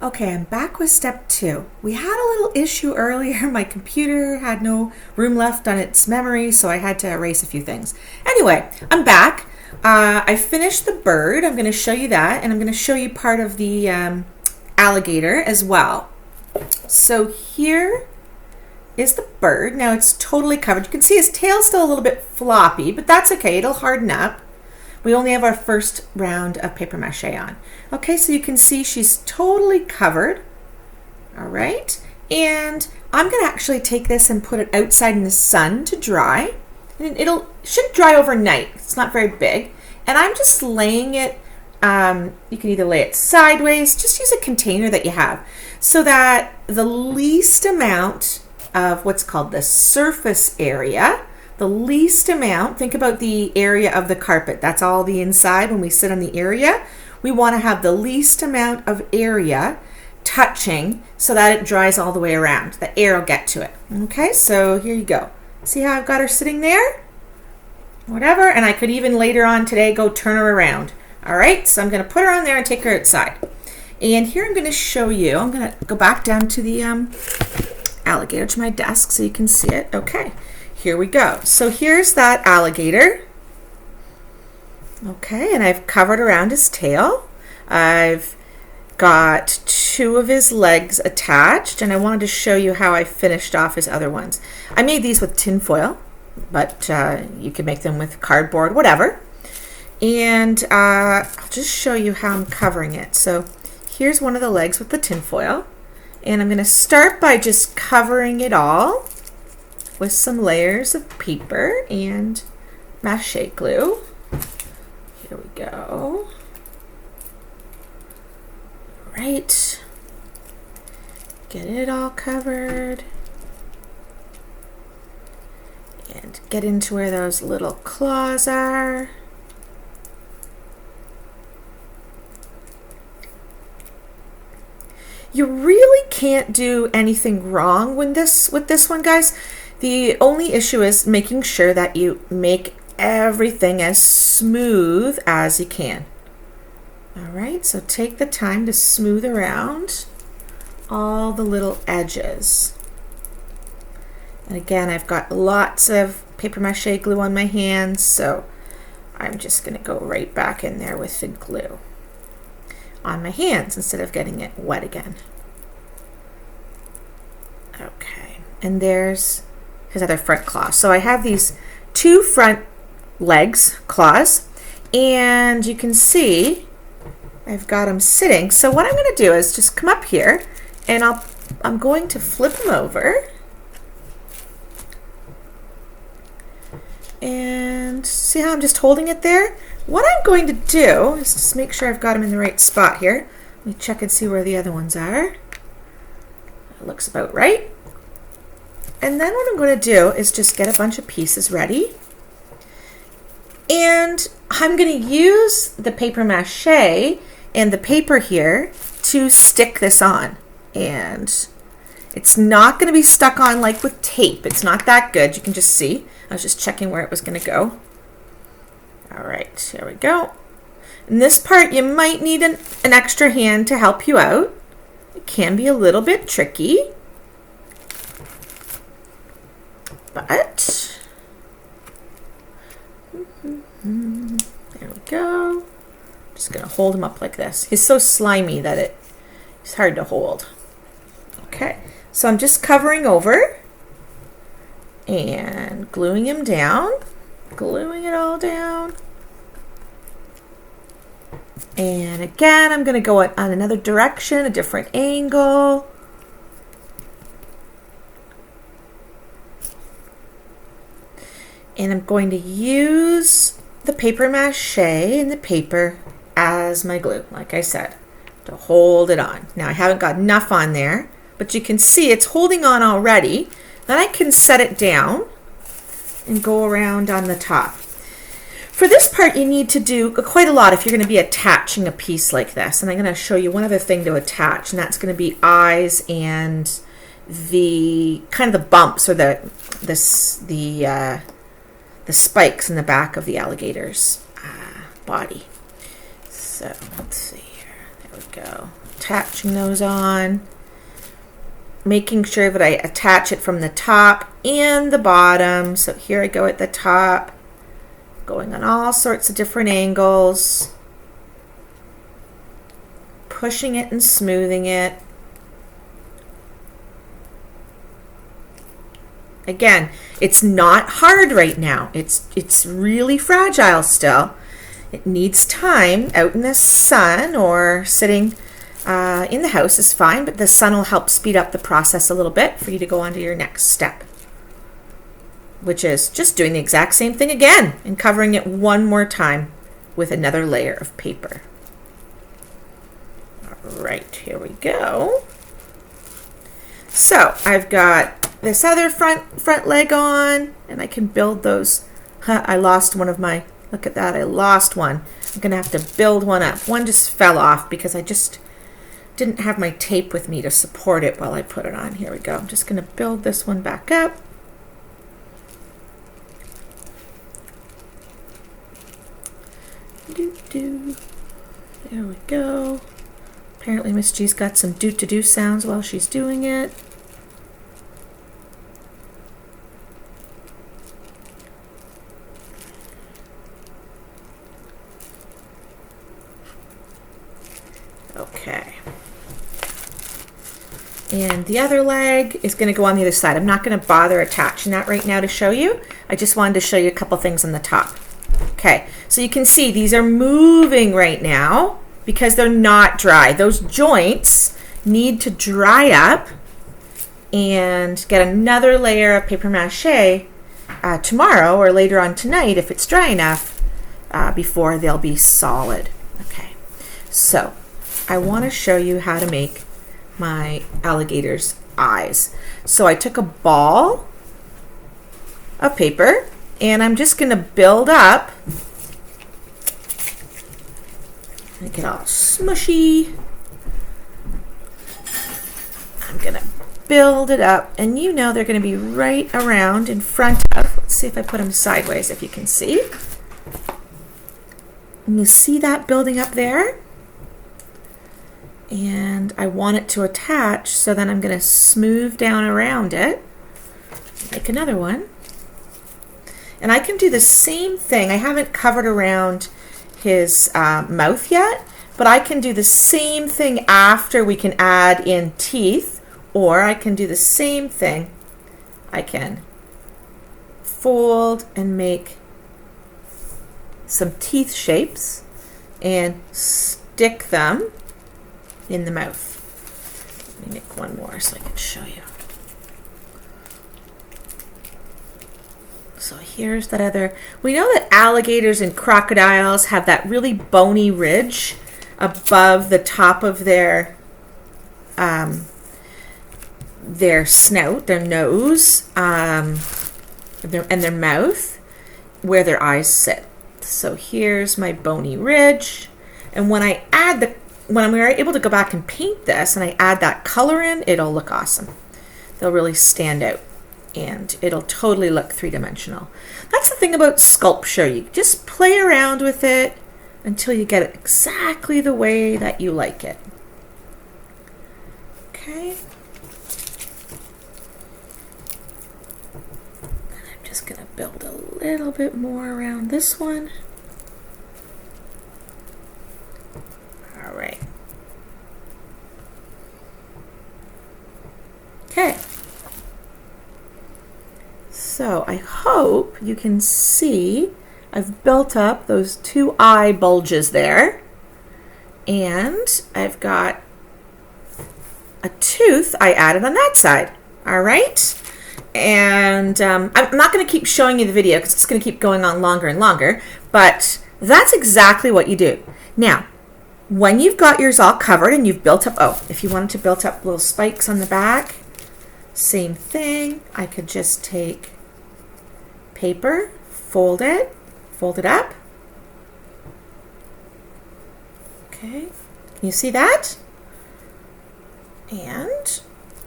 Okay, I'm back with step 2. We had a little issue earlier. My computer had no room left on its memory, so I had to erase a few things. Anyway, I'm back. I finished the bird. I'm going to show you that, and I'm going to show you part of the alligator as well. So here is the bird. Now it's totally covered. You can see his tail's still a little bit floppy, but that's okay. It'll harden up. We only have our first round of paper mache on. Okay, so you can see she's totally covered. All right, and I'm gonna actually take this and put it outside in the sun to dry. And should dry overnight. It's not very big. And I'm just laying it, you can either lay it sideways, just use a container that you have, so that the least amount of what's called the surface area, the least amount, think about the area of the carpet. That's all the inside when we sit on the area. We want to have the least amount of area touching so that it dries all the way around. The air will get to it. Okay, so here you go. See how I've got her sitting there? Whatever, and I could even later on today go turn her around. All right, so I'm going to put her on there and take her outside. And here I'm going to show you, I'm going to go back down to the alligator, to my desk so you can see it. Okay. Here we go. So here's that alligator. Okay, and I've covered around his tail. I've got 2 of his legs attached, and I wanted to show you how I finished off his other ones. I made these with tin foil, but you can make them with cardboard, whatever. And I'll just show you how I'm covering it. So here's one of the legs with the tin foil, and I'm going to start by just covering it all with some layers of paper and mache glue. Here we go. All right. Get it all covered. And get into where those little claws are. You really can't do anything wrong with this one, guys. The only issue is making sure that you make everything as smooth as you can. All right, so take the time to smooth around all the little edges. And again, I've got lots of paper mache glue on my hands, so I'm just going to go right back in there with the glue on my hands instead of getting it wet again. Okay, and there's his other front claw. So I have these 2 front legs, claws, and you can see I've got them sitting. So what I'm going to do is just come up here, and I'm going to flip them over. And see how I'm just holding it there? What I'm going to do is just make sure I've got them in the right spot here. Let me check and see where the other ones are. It looks about right. And then what I'm going to do is just get a bunch of pieces ready. And I'm going to use the paper mache and the paper here to stick this on. And it's not going to be stuck on like with tape. It's not that good. You can just see. I was just checking where it was going to go. All right, here we go. In this part, you might need an extra hand to help you out. It can be a little bit tricky. But there we go. Just gonna hold him up like this. He's so slimy that it's hard to hold. Okay, so I'm just covering over and gluing him down, gluing it all down. And again, I'm gonna go on another direction, a different angle. And I'm going to use the paper mache and the paper as my glue, like I said, to hold it on. Now I haven't got enough on there, but you can see it's holding on already. Then I can set it down and go around on the top. For this part, you need to do quite a lot if you're going to be attaching a piece like this. And I'm going to show you one other thing to attach, and that's going to be eyes and the kind of the bumps or the spikes in the back of the alligator's body. So let's see here. There we go. Attaching those on. Making sure that I attach it from the top and the bottom. So here I go at the top, going on all sorts of different angles, pushing it and smoothing it. Again, it's not hard right now. It's really fragile still. It needs time out in the sun, or sitting in the house is fine, but the sun will help speed up the process a little bit for you to go on to your next step, which is just doing the exact same thing again and covering it one more time with another layer of paper. All right, here we go. So I've got this other front leg on, and I can build those. I lost one of my, look at that, I lost one. I'm gonna have to build one up. One just fell off because I just didn't have my tape with me to support it while I put it on. Here we go. I'm just gonna build this one back up. There we go. Apparently Miss G's got some do-to-do sounds while she's doing it. Okay. And the other leg is going to go on the other side. I'm not going to bother attaching that right now to show you. I just wanted to show you a couple things on the top. Okay, so you can see these are moving right now because they're not dry. Those joints need to dry up and get another layer of paper mache tomorrow or later on tonight if it's dry enough before they'll be solid. Okay, so I want to show you how to make my alligator's eyes. So I took a ball of paper and I'm just going to build up, make it all smushy. I'm going to build it up, and you know they're going to be right around in front of, let's see if I put them sideways if you can see. And you see that building up there? And I want it to attach, so then I'm going to smooth down around it, make another one. And I can do the same thing. I haven't covered around his mouth yet, but I can do the same thing after we can add in teeth, or I can do the same thing. I can fold and make some teeth shapes and stick them in the mouth. Let me make one more so I can show you. So here's that other, we know that alligators and crocodiles have that really bony ridge above the top of their snout, their nose, and their mouth, where their eyes sit. So here's my bony ridge, and when I add when I'm able to go back and paint this and I add that color in, it'll look awesome. They'll really stand out and it'll totally look three-dimensional. That's the thing about sculpture. You just play around with it until you get it exactly the way that you like it. Okay. And I'm just going to build a little bit more around this one. All right. Okay. So I hope you can see I've built up those two eye bulges there, and I've got a tooth I added on that side. All right. And I'm not going to keep showing you the video because it's going to keep going on longer and longer, but that's exactly what you do. Now, when you've got yours all covered and you've built up, oh, if you wanted to build up little spikes on the back, same thing. I could just take paper, fold it up. Okay, can you see that? And,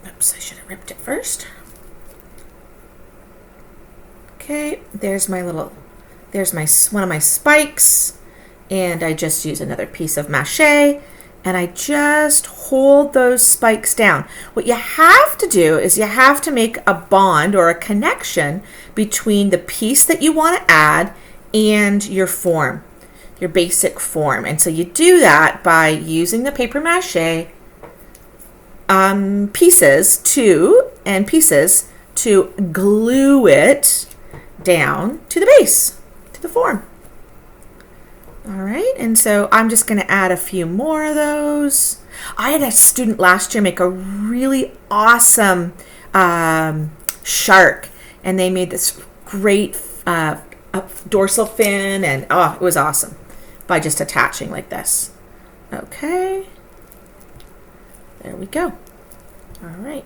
oops, I should have ripped it first. Okay, there's my one of my spikes, and I just use another piece of mache and I just hold those spikes down. What you have to do is you have to make a bond or a connection between the piece that you want to add and your form, your basic form. And so you do that by using the paper mache pieces to glue it down to the base, to the form. All right, and so I'm just going to add a few more of those. I had a student last year make a really awesome shark, and they made this great dorsal fin, and oh, it was awesome by just attaching like this. Okay, there we go. All right.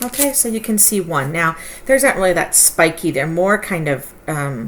Okay, so you can see one. Now, there's not really that spiky. They're more kind of, they're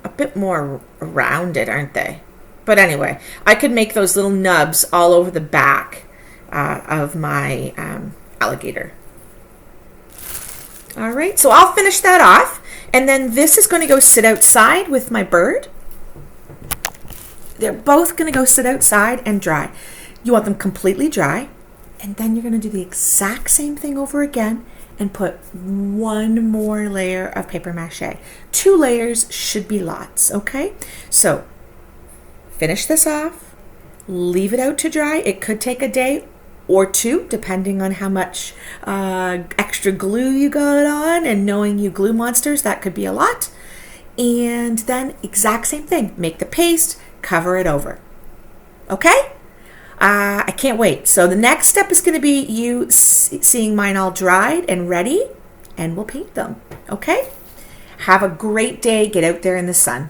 a bit more rounded, aren't they? But anyway, I could make those little nubs all over the back of my alligator. All right, so I'll finish that off. And then this is going to go sit outside with my bird. They're both going to go sit outside and dry. You want them completely dry. And then you're going to do the exact same thing over again and put one more layer of paper mache. 2 layers should be lots, okay? So finish this off, leave it out to dry. It could take a day or 2, depending on how much extra glue you got on, and knowing you glue monsters, that could be a lot. And then exact same thing, make the paste, cover it over, okay? I can't wait. So the next step is going to be you seeing mine all dried and ready, and we'll paint them. Okay? Have a great day. Get out there in the sun.